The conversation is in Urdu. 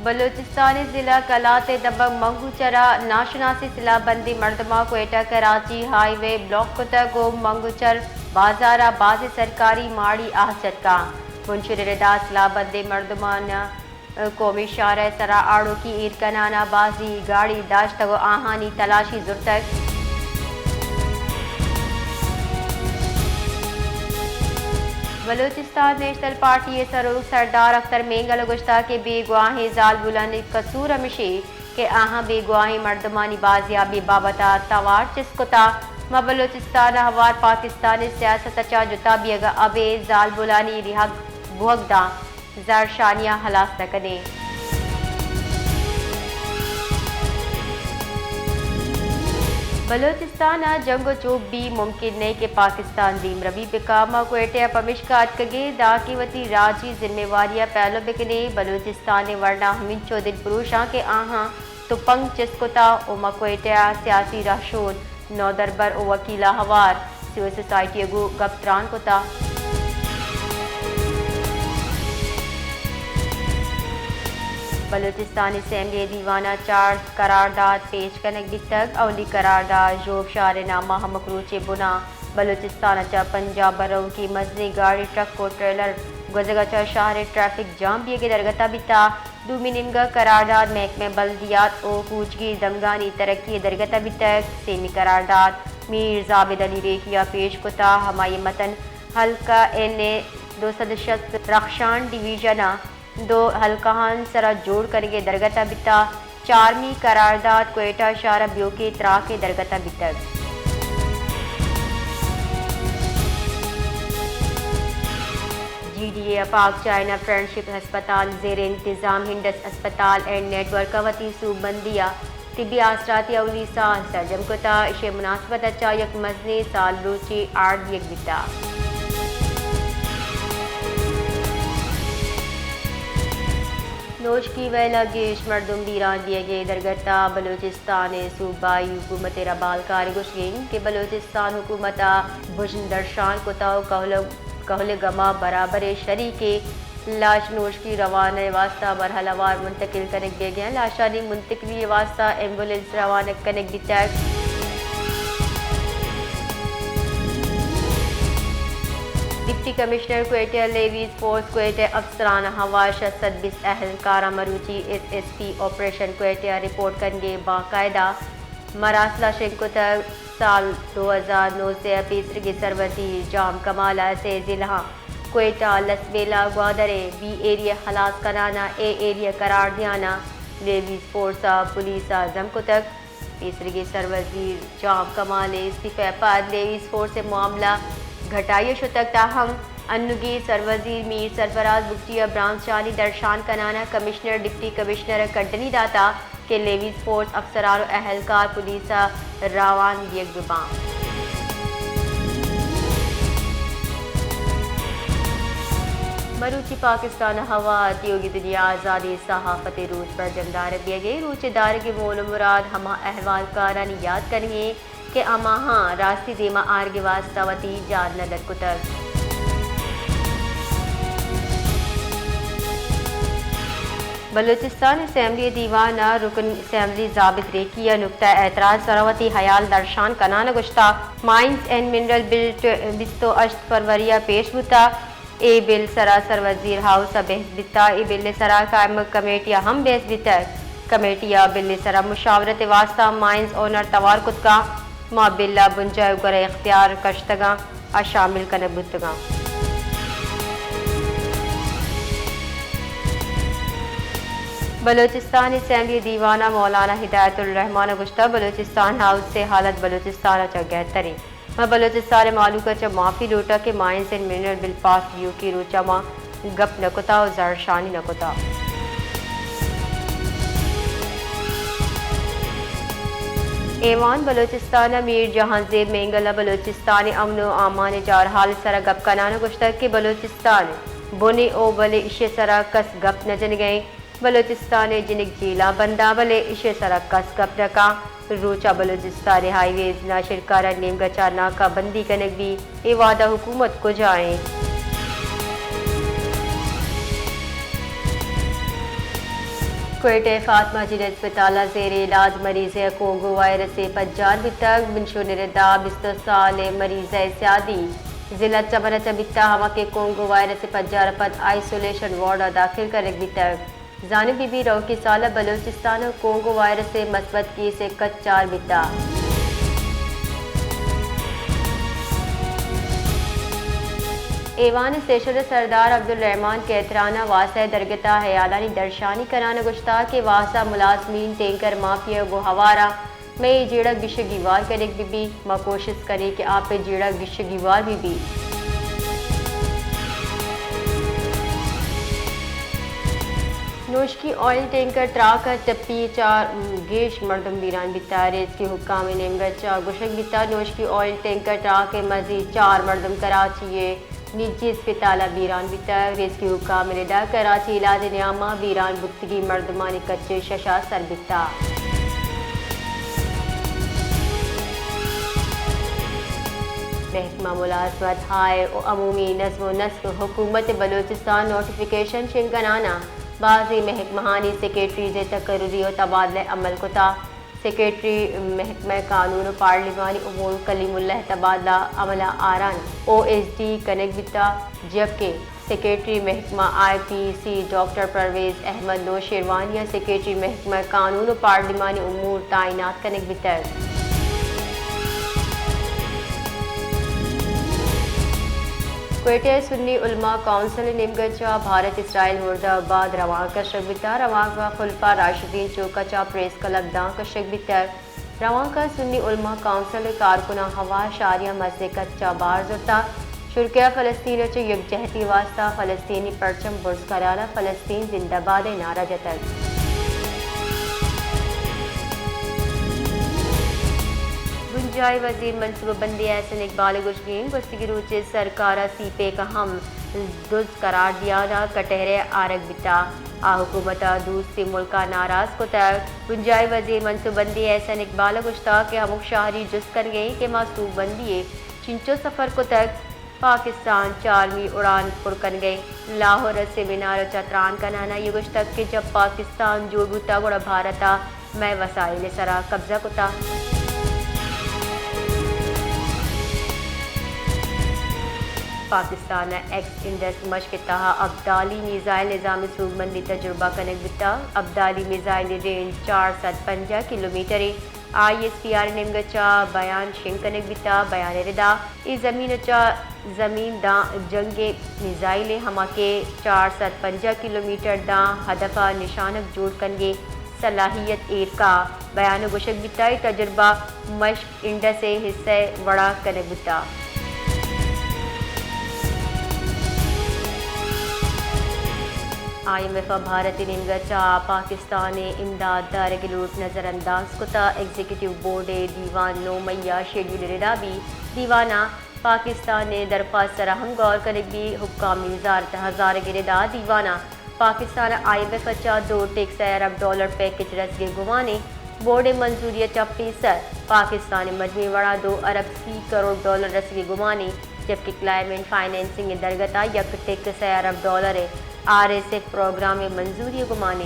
بلوچستان ضلع کلات دبنگ منگو چرا ناشناسی سلا بندی مردمہ کوئٹہ کراچی ہائی وے بلاک کتا گو منگو چر بازارہ باز سرکاری ماڑی آہچت کا منشر ردا سلا بندی مردمان قومی شارع سرا آڑو کی ایر کنانا بازی گاڑی داشتگو آہانی تلاشی زرتک بلوچستان نیشنل پارٹی سرو سردار اختر مینگل گشتہ کے بے گواہیں زال بلند قصور ہمشی کہ آہاں بے گواہیں مردمانی بازیابی بابتا توار چسکتا ما بلوچستان ہوار پاکستانی سیاست اچا جتا بیگا ابے زال بلانی ریحق بوگدا زر شانیہ حلاس نکنے بلوچستان جنگ و چوب بھی ممکن نہیں کہ پاکستان دیم روی بکاما کوئٹہ پمشکات کگے دا کی وتی راجی ذمہ واریہ پہلو بکنے بلوچستان ورنہ ہمین چو دل پروشاں کے آہاں تو پنگ چسکتا اوما کوئٹہ سیاسی رہشون نو دربر او وکیلہ ہوار سیو سوسائٹی گو گپتران کتا بلوچستان اسمبلی دیوانہ چار قرارداد پیش کنک بھی تک اولی قرارداد جوب شار نامہ مکروچے بنا بلوچستان اچا پنجاب بروں کی مزنی گاڑی ٹرک کو ٹریلر گزگا چا شہر ٹریفک جام بھی کے درگتا بھی تا دومیننگا قرارداد محکمہ بلدیات او کوچگی دمگانی ترقی درگتا بھی تک سیمی قرارداد میر زابد علی ریکیا پیش کتا ہمائی متن حلقہ دو سدشت رخشان ڈویژنہ دو حلقہان سرا جوڑ کرگے درگتا بتا چارمی قرارداد کوئٹہ شارہ بیو کے ترا کے درگتا بتگ جی ڈی اے پاک چائنا فرینڈشپ ہسپتال زیر انتظام ہنڈس اسپتال اینڈ نیٹ ورک وتی صوبندیہ طبی آثراتی اولی سال سرجم کتا اشے مناسبت اچا یک مزنی سال روچی آرڈ یک بتا نوش کی ویلا گیش مردم بیران دیے گئے درگتا بلوچستان صوبائی حکومت ربال کاری گشگین کہ بلوچستان حکومت بجن درشان کتاو کہل گما برابر شریک لاش نوش کی روانہ واسطہ مرحلہ وار منتقل کنک دے گئے لاشانی منتقلی واسطہ ایمبولنس روانہ کنک بھی تک deputy commissioner Quetta levies force Quetta افسران ہواش صدبس اہلکارہ مروچی S S P operation Quetta report کنگے باقاعدہ مراسلہ شنکتا سال 2009 سے پیسرگی سروتی جام کمالہ سے ضلع کوئٹہ لسبیلا گوادرے بی ایریا خلاص کنانا اے ایریا قرار دیانا لیویز فورسا پولیسا زمکتک پیسرگی سروزیر جام کمالے استعفی پاد لیویز فورس سے معاملہ گھٹائی شتک تاہم انگی سروزیر میر سرفراز بکٹیا برانس شانی درشان کنانا کمشنر ڈپٹی کمشنر کڈنی داتا کہ لیویز فورس افسران و اہلکار پولیسا راوان دیگ ببان مروچی پاکستان ہوا تیوگی دنیا آزادی صحافت روچ پر جمدار دیے گئے روچ دار کے مول مراد ہما احوال کارانی یاد کریں کہ اما ہاں راستی دیما آرگی واسطہ وتی جان ندر کتر بلوچستان اسمبلی دیوانہ رکن اسمبلی ضابط ریکیا نقطہ اعتراض سروتی حیال درشان کنان گشتہ مائنز اینڈ منرل بل 28 فروریہ پیش بتا اے بل سراسر وزیر ہاؤس بحث بتا اے بل سرا قائم کمیٹیاں ہم بحث بتا کمیٹیاں بل سرا مشاورت واسطہ مائنز اونر توار کتگا ما بلا بنجائے گرے اختیار کشتگا شامل کنے بتگا بلوچستان اسمبلی دیوانہ مولانا ہدایت الرحمان گشتہ بلوچستان ہاؤس سے حالت بلوچستان اچھا گہتری میں بلوچستان معلوم چا معافی لوٹا کہ مائنز اینڈ منرل بل پاس بیو کی روچا ماں گپ نکتا و زرشانی نکتا ایوان بلوچستان میر جہاں زیب مینگلہ بلوچستان امن و امان جار حال سرا گپ کنانا گشتہ کہ بلوچستان بنے او بلے اشے سرا کس گپ نہ جن گئے بلوچستان جنک جیلا بندہ بلے اشے سرا کس گپ رکا روچا بلوچستان ہائی ویز ناشر کارا نیم گچا ناکا بندی کنک بھی اے وعدہ حکومت کو جائیں کوئٹہ فاطمہ جی اسپتال زیر علاج مریض کونگو وائرس سے 50 تک منشور نردا 20 سال مریض سیادی ضلع چمن چبتا ہما کے کونگو وائرس سے 50 پد آئسولیشن وارڈ داخل کرنے بھی تک زانو بی بی رو کی سالہ بلوچستان کونگو وائرس سے مثبت کی سے 4 بتا ایوان سیشن سردار عبدالرحمن کے احترانہ واسع درگتہ حیالانی درشانی کرانا گشتا کے واسع ملازمین ٹینکر مافیا گو ہوارا میں جیڑک گشگیوار کرنے بھی ما کوشش کرے کہ آپ جیڑک گشگیوار بھی نوش کی آئل ٹینکر تراک ٹپی 4 گیش مردم بیران بیتا ریس کی حکام نیمگچا گشک بیتا نوش کی آئل ٹینکر تراک مزید 4 مردم کراچی نجی اسپتالہ بیران بیتا ریس کی حکام ندا کراچی علاج نیامہ بیران بکتگی مردمان کچے ششا سر بیتا محکمہ ملازمت ہائے و عمومی نظم و نسق حکومت بلوچستان نوٹیفیکیشن شنگنانا بعضی محکمہانی سیکریٹری سے تقرری و تبادلہ عمل کتا سیکریٹری محکمہ قانون و پارلیمانی امور کلیم اللہ تبادلہ عملہ آران او ایس ڈی کنک بتا جبکہ سیکریٹری محکمہ آئی پی سی ڈاکٹر پرویز احمد نو شیروانیہ سیکریٹری محکمہ قانون و پارلیمانی امور تعینات کنک بتا کوئٹہ سنی علماء کونسل نیمگچا بھارت اسرائیل مرد آباد رواں کشک بتا رواں کا خلفاء راشدین چوکچا پریس کلب داں کشک بتا رواں کا سنی علماء کونسل کارکنہ ہوا شاریہ مسجد کچا بار زرتا شرکیہ فلسطین چ یکجہتی واسطہ فلسطینی پرچم برز کرانا فلسطین زندہ باد نعرہ جتن گنجائی وزیر منصوبہ بندی احسن اقبال گشگین گستگی روچ سرکارہ سی پے کا ہم دز قرار دیا نا کٹہرے آرگ بتا حکومتہ دوسری ملکہ ناراض کو تک گنجائی وزیر منصوبہ بندی احسن اقبال گشتا کہ ہمک شہری جس کر گئی کہ معصوب بندی چنچو سفر کو تک پاکستان 4ویں اڑان پر کن گئی لاہور سے مینار چتران کنانا یہ گشتک کہ جب پاکستان جوڑ بوتا گوڑا بھارتا میں وسائل سرا قبضہ کتا پاکستان ایکس انڈس مشق تہا ابدالی میزائل نظام سوگ بندی تجربہ کنک بتا Abdali missile range 450 kilometre I S P R نمگچا بیان شنگ کنک بتا بیان ردا ای زمین داں جنگ میزائل ہما کے 450 کلومیٹر داں ہدفہ نشانک جوڑ کنگے صلاحیت ایر کا بیان گشک بتا تجربہ مشق انڈس حصہ وڑا کنک بتا آئی ایم ایف بھارت نمگچا پاکستان امداد دارگ لوٹ نظر انداز کتا ایگزیکٹیو بورڈ دیوان 9 مئی شیڈیول ردا بھی دیوانہ پاکستان نے درخواست سرہم غور کرنے بھی حکامی وزارت ہزار گردا دیوانہ پاکستان آئی ایم ایف اچا 2 ارب ڈالر پیکج رسگے گوانے بورڈ منظوری فیصد پاکستان مجموعی وڑا 2 ارب 30 کروڑ ڈالر رسگے گوانے جبکہ کلائمیٹ فائنینسنگ درگتا 1 ارب dollar R S F programme منظوری گمانے